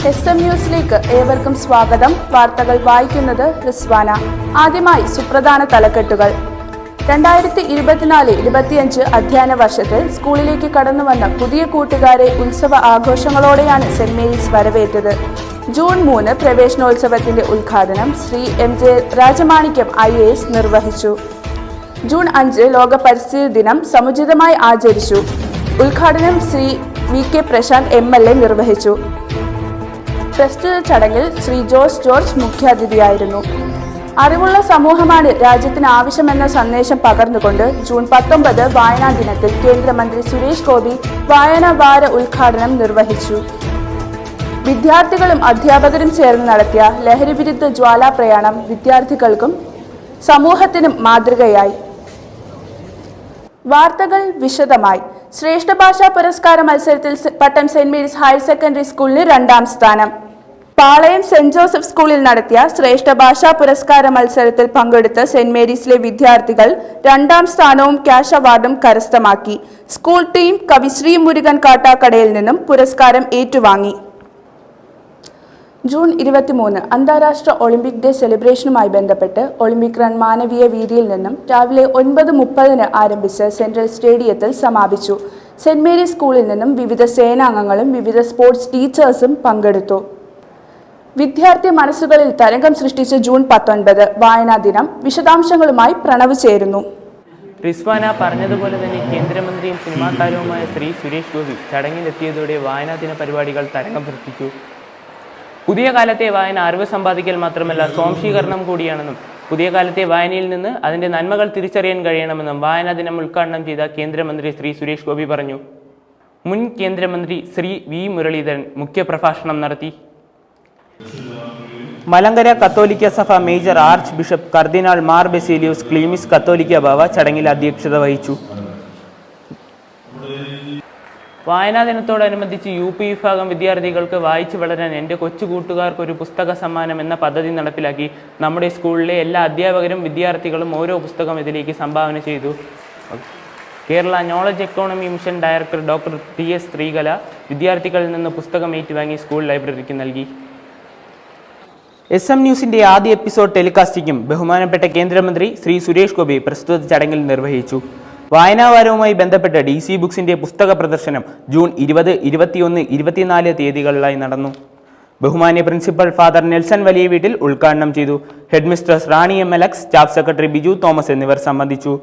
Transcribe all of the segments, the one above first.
SM ന്യൂസിലേക്ക് ഏവർക്കും സ്വാഗതം. വാർത്തകൾ വായിക്കുന്നത് റിസ്വാന. ആദ്യമായി സുപ്രധാന തലക്കെട്ടുകൾ. 2024-25 അധ്യയന വർഷത്തിൽ സ്കൂളിലേക്ക് കടന്നുവന്ന പുതിയ കൂട്ടുകാരെ ഉത്സവ ആഘോഷങ്ങളോടെയാണ് സെന്റ് മേരീസ് വരവേറ്റത്. ജൂൺ 3 പ്രവേശനോത്സവത്തിന്റെ ഉദ്ഘാടനം ശ്രീ MJ രാജമാണിക്യം IAS നിർവഹിച്ചു. ജൂൺ 5 ലോക പരിസ്ഥിതി ദിനം സമുചിതമായി ആചരിച്ചു. ഉദ്ഘാടനം ശ്രീ VK പ്രശാന്ത് MLA നിർവഹിച്ചു. പ്രസ്തുത ചടങ്ങിൽ ശ്രീ ജോസ് ജോർജ് മുഖ്യാതിഥിയായിരുന്നു. അറിവുള്ള സമൂഹമാണ് രാജ്യത്തിന് ആവശ്യമെന്ന സന്ദേശം പകർന്നുകൊണ്ട് ജൂൺ 19 വായനാ ദിനത്തിൽ കേന്ദ്രമന്ത്രി സുരേഷ് ഗോപി വായനാ വാര ഉദ്ഘാടനം നിർവഹിച്ചു. വിദ്യാർത്ഥികളും അധ്യാപകരും ചേർന്ന് നടത്തിയ ലഹരിവിരുദ്ധ ജ്വാലാ പ്രയാണം വിദ്യാർത്ഥികൾക്കും സമൂഹത്തിനും മാതൃകയായി. വാർത്തകൾ വിശദമായി. ശ്രേഷ്ഠ ഭാഷാ പുരസ്കാര മത്സരത്തിൽ പട്ടം സെന്റ് മേരീസ് ഹയർ സെക്കൻഡറി സ്കൂളിന് 2ാം സ്ഥാനം. പാളയം സെന്റ് ജോസഫ് സ്കൂളിൽ നടത്തിയ ശ്രേഷ്ഠ ഭാഷാ പുരസ്കാര മത്സരത്തിൽ പങ്കെടുത്ത സെന്റ് മേരീസിലെ വിദ്യാർത്ഥികൾ 2ാം സ്ഥാനവും ക്യാഷ് അവാർഡും കരസ്ഥമാക്കി. സ്കൂൾ ടീം കവിശ്രീ മുരുകൻ കാട്ടാക്കടയിൽ നിന്നും പുരസ്കാരം ഏറ്റുവാങ്ങി. ജൂൺ 23 അന്താരാഷ്ട്ര ഒളിമ്പിക് ഡേ സെലിബ്രേഷനുമായി ബന്ധപ്പെട്ട് ഒളിമ്പിക് റൺ മാനവീയ വീതിയിൽ നിന്നും രാവിലെ 9:30 ആരംഭിച്ച് സെൻട്രൽ സ്റ്റേഡിയത്തിൽ സമാപിച്ചു. സെന്റ് മേരീസ് സ്കൂളിൽ നിന്നും വിവിധ സേനാംഗങ്ങളും വിവിധ സ്പോർട്സ് ടീച്ചേഴ്സും പങ്കെടുത്തു. വിദ്യാർത്ഥി മനസ്സുകളിൽ തരംഗം സൃഷ്ടിച്ച ജൂൺ 19 വായനാ ദിനം. വിശദാംശങ്ങളുമായി പ്രണവ് ചേരുന്നു. റിസ്വാന പറഞ്ഞതുപോലെ തന്നെ കേന്ദ്രമന്ത്രിയും സിനിമാ താരവുമായ ശ്രീ സുരേഷ് ഗോപി ചടങ്ങിലെത്തിയതോടെ വായനാ ദിന പരിപാടികൾ തരംഗം സൃഷ്ടിച്ചു. പുതിയ കാലത്തെ വായന അറിവ് സമ്പാദിക്കൽ മാത്രമല്ല സ്വാംശീകരണം കൂടിയാണെന്നും പുതിയ കാലത്തെ വായനയിൽ നിന്ന് അതിൻ്റെ നന്മകൾ തിരിച്ചറിയാൻ കഴിയണമെന്നും വായനാ ദിനം ഉദ്ഘാടനം ചെയ്ത കേന്ദ്രമന്ത്രി ശ്രീ സുരേഷ് ഗോപി പറഞ്ഞു. മുൻ കേന്ദ്രമന്ത്രി ശ്രീ V മുരളീധരൻ മുഖ്യപ്രഭാഷണം നടത്തി. മലങ്കര കത്തോലിക്ക സഭ മേജർ ആർച്ച് ബിഷപ്പ് കർദിനാൾ മാർ ബെസേലിയോസ് ക്ലീമിസ് കത്തോലിക്ക ബാവ ചടങ്ങിൽ അധ്യക്ഷത വഹിച്ചു. വായനാ ദിനത്തോടനുബന്ധിച്ച് UP വിഭാഗം വിദ്യാർത്ഥികൾക്ക് വായിച്ചു വളരാൻ എൻ്റെ കൊച്ചു കൂട്ടുകാർക്ക് ഒരു പുസ്തക സമ്മാനം എന്ന പദ്ധതി നടപ്പിലാക്കി. നമ്മുടെ സ്കൂളിലെ എല്ലാ അധ്യാപകരും വിദ്യാർത്ഥികളും ഓരോ പുസ്തകം ഇതിലേക്ക് സംഭാവന ചെയ്തു. Kerala knowledge economy mission director doctor TS Sreekala വിദ്യാർത്ഥികളിൽ നിന്ന് പുസ്തകം ഏറ്റുവാങ്ങി സ്കൂൾ ലൈബ്രറിക്ക് നൽകി. SM ന്യൂസിൻ്റെ ആദ്യ എപ്പിസോഡ് ടെലികാസ്റ്റിംഗും ബഹുമാനപ്പെട്ട കേന്ദ്രമന്ത്രി ശ്രീ സുരേഷ് ഗോപി പ്രസ്തുത ചടങ്ങിൽ നിർവഹിച്ചു. വായനാവാരവുമായി ബന്ധപ്പെട്ട് DC ബുക്സിൻ്റെ പുസ്തക പ്രദർശനം ജൂൺ 20, 21, 24 തീയതികളിലായി നടന്നു. ബഹുമാന്യ പ്രിൻസിപ്പൽ ഫാദർ നെൽസൺ വലിയ വീട്ടിൽ ഉദ്ഘാടനം ചെയ്തു. ഹെഡ് മിസ്ട്രസ് റാണി MLX, staff secretary Biju Thomas എന്നിവർ സംബന്ധിച്ചു.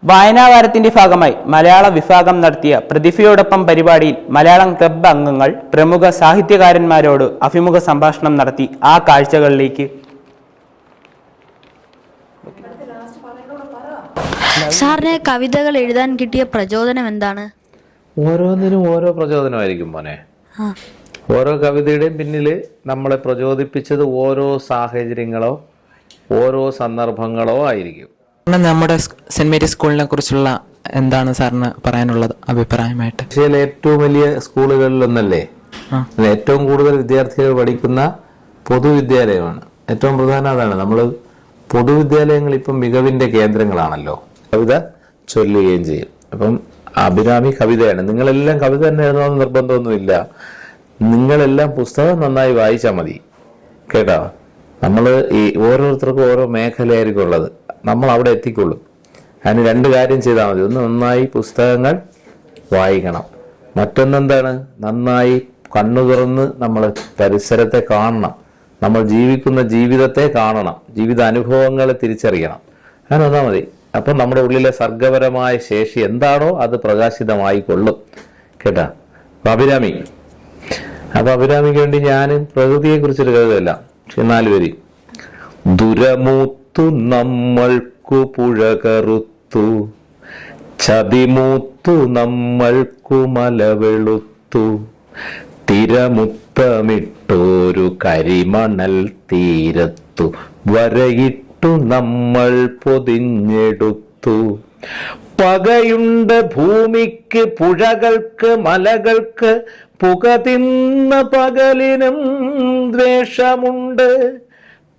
വായനാവാരത്തിന്റെ ഭാഗമായി മലയാള വിഭാഗം നടത്തിയ പ്രതിഭയോടൊപ്പം പരിപാടിയിൽ മലയാളം ക്ലബ്ബ് അംഗങ്ങൾ പ്രമുഖ സാഹിത്യകാരന്മാരോട് അഭിമുഖ സംഭാഷണം നടത്തി. ആ കാഴ്ചകളിലേക്ക്. സാറിന് കവിതകൾ എഴുതാൻ കിട്ടിയ പ്രചോദനം എന്താണ്? ഓരോന്നിനും ഓരോ പ്രചോദനമായിരിക്കും മോനെ. ഓരോ കവിതയുടെയും പിന്നിൽ നമ്മളെ പ്രചോദിപ്പിച്ചത് ഓരോ സാഹചര്യങ്ങളോ ഓരോ സന്ദർഭങ്ങളോ ആയിരിക്കും. നമ്മുടെ സെന്റ് മേരീസ് സ്കൂളിനെ കുറിച്ചുള്ള എന്താണ് സാറിന് പറയാനുള്ളത് അഭിപ്രായമായിട്ട്? ഏഷ്യയിലെ ഏറ്റവും വലിയ സ്കൂളുകളിലൊന്നല്ലേ, ഏറ്റവും കൂടുതൽ വിദ്യാർത്ഥികൾ പഠിക്കുന്ന പൊതുവിദ്യാലയമാണ്. ഏറ്റവും പ്രധാനം അതാണ്. നമ്മൾ പൊതുവിദ്യാലയങ്ങൾ ഇപ്പം മികവിന്റെ കേന്ദ്രങ്ങളാണല്ലോ. കവിത ചൊല്ലുകയും ചെയ്യും. അപ്പം അഭിരാമി കവിതയാണ്. നിങ്ങളെല്ലാം കവിത തന്നെ എഴുതണമെന്ന് നിർബന്ധമൊന്നുമില്ല. നിങ്ങളെല്ലാം പുസ്തകം നന്നായി വായിച്ചാൽ മതി കേട്ടോ. നമ്മൾ ഈ ഓരോരുത്തർക്കും ഓരോ മേഖലയായിരിക്കും ഉള്ളത്. നമ്മൾ അവിടെ എത്തിക്കൊള്ളും. അതിന് 2 കാര്യം ചെയ്താൽ മതി. ഒന്ന്, നന്നായി പുസ്തകങ്ങൾ വായിക്കണം. മറ്റൊന്നെന്താണ്, നന്നായി കണ്ണു തുറന്ന് നമ്മൾ പരിസരത്തെ കാണണം. നമ്മൾ ജീവിക്കുന്ന ജീവിതത്തെ കാണണം. ജീവിത അനുഭവങ്ങളെ തിരിച്ചറിയണം. അങ്ങനെ വന്നാൽ മതി. അപ്പം നമ്മുടെ ഉള്ളിലെ സർഗപരമായ ശേഷി എന്താണോ അത് പ്രകാശിതമായിക്കൊള്ളും കേട്ടാ. അഭിരാമി. അപ്പൊ അഭിരാമിക്ക് വേണ്ടി ഞാൻ പ്രകൃതിയെ കുറിച്ചൊരു കവിതയല്ല, പക്ഷെ 4 വരി. ദുരമൂത്തു നമ്മൾക്കു പുഴ കറുത്തു, ചതിമൂത്തു നമ്മൾക്കു മലവെളുത്തു, തിരമുത്തമിട്ടോരു കരിമണൽ തീരത്തു വരയിട്ടു നമ്മൾ പൊതിഞ്ഞെടുത്തു. പകയുണ്ട് ഭൂമിക്ക് പുഴകൾക്ക് മലകൾക്ക്, പുക തിന്ന പകലിനും ദ്വേഷമുണ്ട്.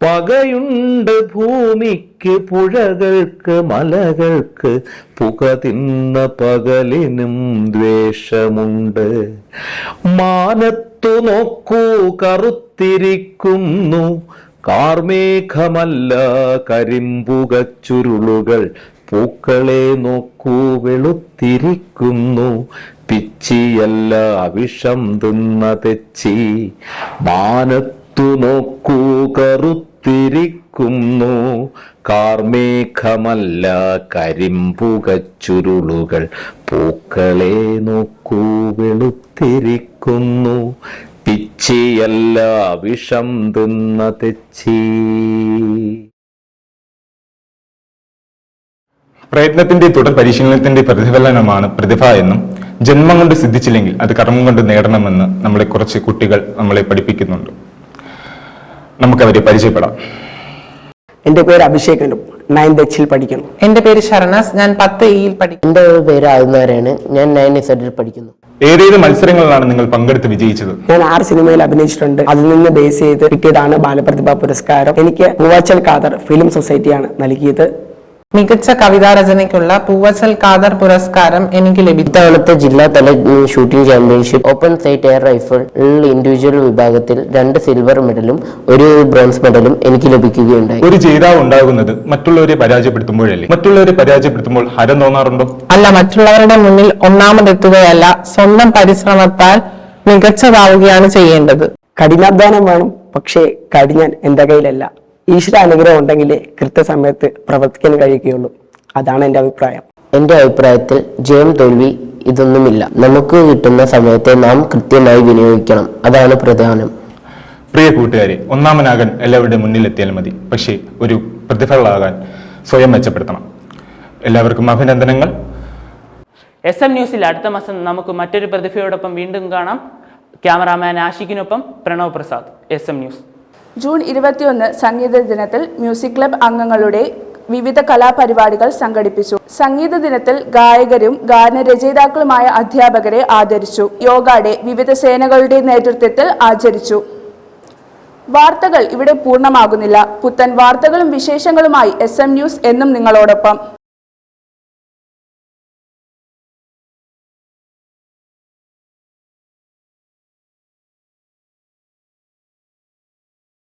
പകയുണ്ട് ഭൂമിക്ക് പുഴകൾക്ക് മലകൾക്ക്, പുക തിന്ന പകലിനും ദ്വേഷമുണ്ട്. മാനത്തു നോക്കൂ കറുത്തിരിക്കുന്നു, കാർമേഘമല്ല കരിമ്പുകച്ചുരുളുകൾ. പൂക്കളെ നോക്കൂ വെളുത്തിരിക്കുന്നു, പിച്ചിയല്ല വിഷം തിന്ന തെച്ചി. മാനത്തു നോക്കൂ കറുത്തിരിക്കുന്നു, കാർമേഘമല്ല കരിമ്പുകച്ചുരുളുകൾ. പൂക്കളെ നോക്കൂ വെളുത്തിരിക്കുന്നു, പിച്ചിയല്ല വിഷം തിന്ന തെച്ചി. പ്രയത്നത്തിന്റെ തുടർ പരിശീലനത്തിന്റെ പ്രതിഫലനമാണ് പ്രതിഭ എന്നും ജന്മം കൊണ്ട് സിദ്ധിച്ചില്ലെങ്കിൽ അത് കർമ്മം കൊണ്ട് നേടണമെന്ന് നമ്മളെ കുറച്ച് കുട്ടികൾ നമ്മളെ പഠിപ്പിക്കുന്നുണ്ട്. നമുക്കവരെ പരിചയപ്പെടാം. എൻ്റെ പേര് അഭിഷേക്, 9th H-ൽ പഠിക്കുന്നു. എന്റെ പേര് ഷർണാസ്, ഞാൻ 10 E-ൽ പഠിക്കുന്നു. എന്റെ പേര് ആകുന്നവരാണ്, ഞാൻ 9 Z-ൽ പഠിക്കുന്നു. ഏതേത് മത്സരങ്ങളിലാണ് നിങ്ങൾ പങ്കെടുത്ത് വിജയിച്ചത്? ഞാൻ 6 സിനിമയിൽ അഭിനയിച്ചിട്ടുണ്ട്. അതിൽ നിന്ന് ബേസ് ചെയ്ത് കിട്ടിയതാണ് ബാലപ്രതിഭാ പുരസ്കാരം. എനിക്ക് പൂവച്ചൽ ഖാദർ ഫിലിം സൊസൈറ്റിയാണ് നൽകിയത്. മികച്ച കവിതാ രചനയ്ക്കുള്ള പൂവച്ചൽ ഖാദർ പുരസ്കാരം എനിക്ക് ലഭിച്ചു. ഇത്തവണത്തെ ജില്ലാതല shooting championship open sight air rifle individual വിഭാഗത്തിൽ 2 സിൽവർ മെഡലും 1 ബ്രോൺസ് മെഡലും എനിക്ക് ലഭിക്കുകയുണ്ടായി. ഒരു ജേതാവ് ഉണ്ടാകുന്നത് മറ്റുള്ളവരെ പരാജയപ്പെടുത്തുമ്പോഴല്ലേ? മറ്റുള്ളവരെ പരാജയപ്പെടുത്തുമ്പോൾ ഹരം തോന്നാറുണ്ടോ? അല്ല, മറ്റുള്ളവരുടെ മുന്നിൽ ഒന്നാമതെത്തുകയല്ല, സ്വന്തം പരിശ്രമത്താൽ മികച്ചതാവുകയാണ് ചെയ്യേണ്ടത്. കഠിനാധ്വാനം വേണം, പക്ഷേ കഠിനാൻ എൻ്റെ കയ്യിലല്ല. ഈശ്വര അനുഗ്രഹം ഉണ്ടെങ്കിലേ കൃത്യസമയത്ത് പ്രവർത്തിക്കാൻ കഴിയുകയുള്ളൂ. അതാണ് എൻ്റെ അഭിപ്രായം. എന്റെ അഭിപ്രായത്തിൽ ജയം തോൽവി ഇതൊന്നുമില്ല. നമുക്ക് കിട്ടുന്ന സമയത്തെ നാം കൃത്യമായി വിനിയോഗിക്കണം, അതാണ് പ്രധാനം. പ്രിയ കൂട്ടുകാരെ, ഒന്നാമനാകാൻ എല്ലാവരുടെ മുന്നിലെത്തിയാൽ മതി, പക്ഷേ ഒരു പ്രതിഭകളാകാൻ സ്വയം മെച്ചപ്പെടുത്തണം. എല്ലാവർക്കും അഭിനന്ദനങ്ങൾ. SM ന്യൂസിൽ അടുത്ത മാസം നമുക്ക് മറ്റൊരു പ്രതിഭയോടൊപ്പം വീണ്ടും കാണാം. ക്യാമറാമാൻ ആഷിഖിനൊപ്പം Pranav Prasad, SM news. June 21 സംഗീത ദിനത്തിൽ മ്യൂസിക് ക്ലബ് അംഗങ്ങളുടെ വിവിധ കലാപരിപാടികൾ സംഘടിപ്പിച്ചു. സംഗീത ദിനത്തിൽ ഗായകരും ഗാനരചയിതാക്കളുമായ അധ്യാപകരെ ആദരിച്ചു. യോഗ ഡേ വിവിധ സേനകളുടെ നേതൃത്വത്തിൽ ആചരിച്ചു. വാർത്തകൾ ഇവിടെ പൂർണ്ണമാകുന്നില്ല. പുത്തൻ വാർത്തകളും വിശേഷങ്ങളുമായി SM ന്യൂസ് എന്നും നിങ്ങളോടൊപ്പം.